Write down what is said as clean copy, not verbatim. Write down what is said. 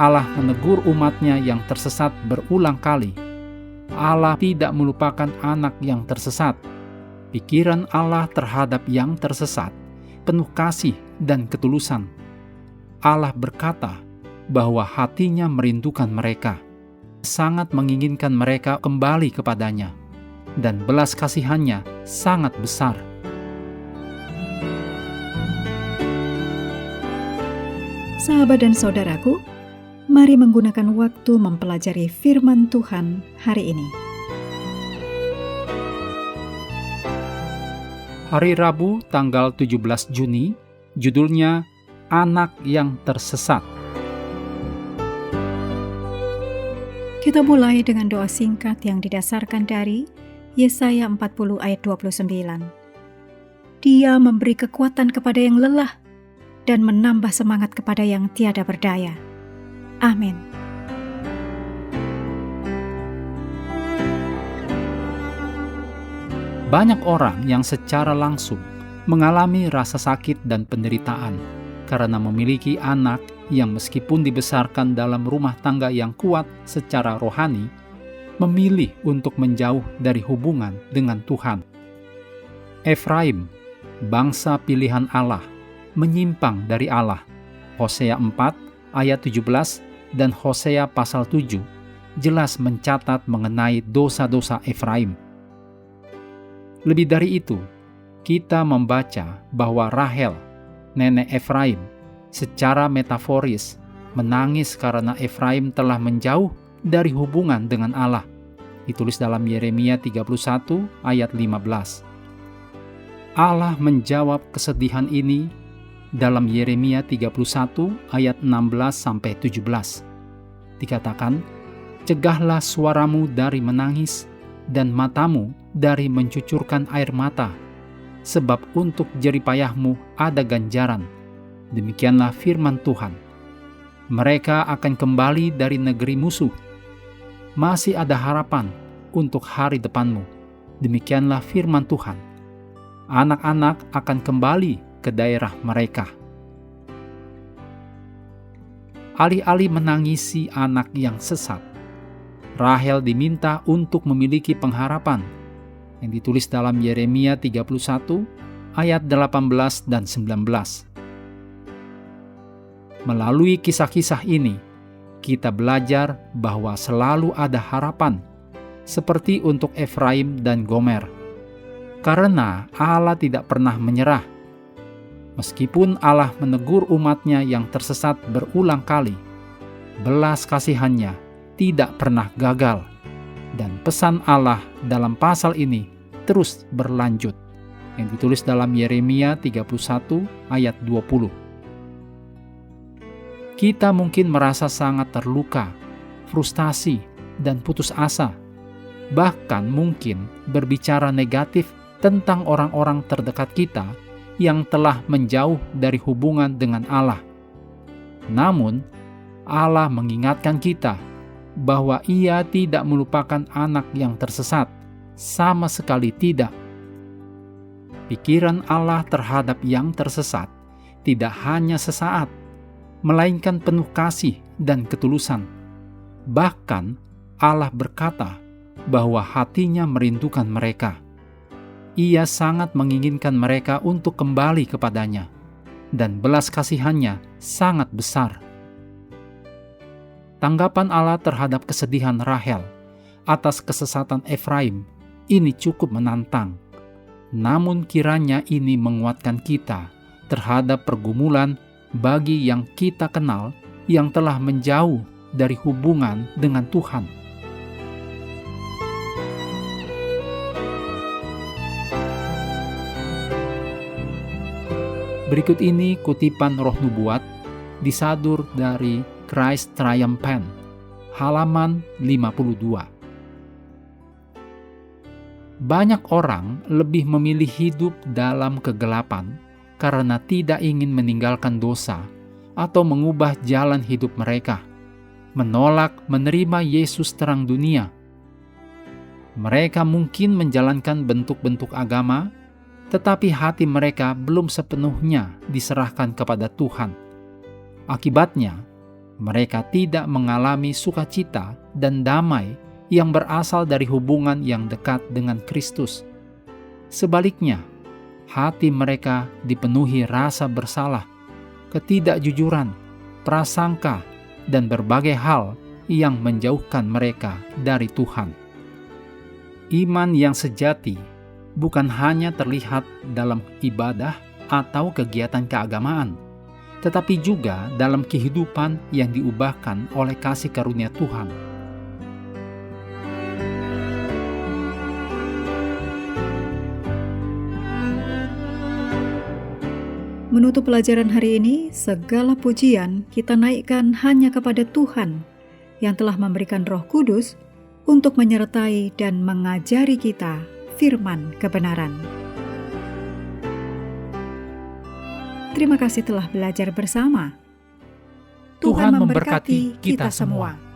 Allah menegur umat-Nya yang tersesat berulang kali. Allah tidak melupakan anak yang tersesat. Pikiran Allah terhadap yang tersesat penuh kasih dan ketulusan. Allah berkata bahwa hati-Nya merindukan mereka, sangat menginginkan mereka kembali kepadanya, dan belas kasihan-Nya sangat besar. Sahabat dan saudaraku, mari menggunakan waktu mempelajari firman Tuhan hari ini. Hari Rabu tanggal 17 Juni, judulnya Anak yang Tersesat. Kita mulai dengan doa singkat yang didasarkan dari Yesaya 40 ayat 29. Dia memberi kekuatan kepada yang lelah dan menambah semangat kepada yang tiada berdaya. Amin. Banyak orang yang secara langsung mengalami rasa sakit dan penderitaan karena memiliki anak yang meskipun dibesarkan dalam rumah tangga yang kuat secara rohani, memilih untuk menjauh dari hubungan dengan Tuhan. Efraim, bangsa pilihan Allah, menyimpang dari Allah. Hosea 4 ayat 17 dan Hosea pasal 7 jelas mencatat mengenai dosa-dosa Efraim. Lebih dari itu, kita membaca bahwa Rahel, nenek Efraim, secara metaforis menangis karena Efraim telah menjauh dari hubungan dengan Allah. Ditulis dalam Yeremia 31 ayat 15. Allah menjawab kesedihan ini dalam Yeremia 31 ayat 16-17. Dikatakan, "Cegahlah suaramu dari menangis dan matamu dari mencucurkan air mata, sebab untuk jeripayahmu ada ganjaran." Demikianlah firman Tuhan. Mereka akan kembali dari negeri musuh. Masih ada harapan untuk hari depanmu. Demikianlah firman Tuhan. Anak-anak akan kembali ke daerah mereka. Alih-alih menangisi anak yang sesat, Rahel diminta untuk memiliki pengharapan yang ditulis dalam Yeremia 31 ayat 18 dan 19. Melalui kisah-kisah ini, kita belajar bahwa selalu ada harapan, seperti untuk Efraim dan Gomer. Karena Allah tidak pernah menyerah. Meskipun Allah menegur umat-Nya yang tersesat berulang kali, belas kasihan-Nya tidak pernah gagal. Dan pesan Allah dalam pasal ini terus berlanjut, yang ditulis dalam Yeremia 31 ayat 20. Kita mungkin merasa sangat terluka, frustasi, dan putus asa. Bahkan mungkin berbicara negatif tentang orang-orang terdekat kita yang telah menjauh dari hubungan dengan Allah. Namun, Allah mengingatkan kita bahwa Ia tidak melupakan anak yang tersesat, sama sekali tidak. Pikiran Allah terhadap yang tersesat tidak hanya sesaat, melainkan penuh kasih dan ketulusan. Bahkan, Allah berkata bahwa hati-Nya merindukan mereka. Ia sangat menginginkan mereka untuk kembali kepadanya, dan belas kasihan-Nya sangat besar. Tanggapan Allah terhadap kesedihan Rahel atas kesesatan Efraim ini cukup menantang. Namun kiranya ini menguatkan kita terhadap pergumulan bagi yang kita kenal yang telah menjauh dari hubungan dengan Tuhan. Berikut ini kutipan Roh Nubuat disadur dari Christ Triumphant, halaman 52. Banyak orang lebih memilih hidup dalam kegelapan karena tidak ingin meninggalkan dosa atau mengubah jalan hidup mereka, menolak menerima Yesus terang dunia. Mereka mungkin menjalankan bentuk-bentuk agama, tetapi hati mereka belum sepenuhnya diserahkan kepada Tuhan. Akibatnya, Mereka tidak mengalami sukacita dan damai yang berasal dari hubungan yang dekat dengan Kristus. Sebaliknya, hati mereka dipenuhi rasa bersalah, ketidakjujuran, prasangka, dan berbagai hal yang menjauhkan mereka dari Tuhan. Iman yang sejati bukan hanya terlihat dalam ibadah atau kegiatan keagamaan, tetapi juga dalam kehidupan yang diubahkan oleh kasih karunia Tuhan. Menutup pelajaran hari ini, segala pujian kita naikkan hanya kepada Tuhan yang telah memberikan Roh Kudus untuk menyertai dan mengajari kita firman kebenaran. Terima kasih telah belajar bersama. Tuhan memberkati kita semua.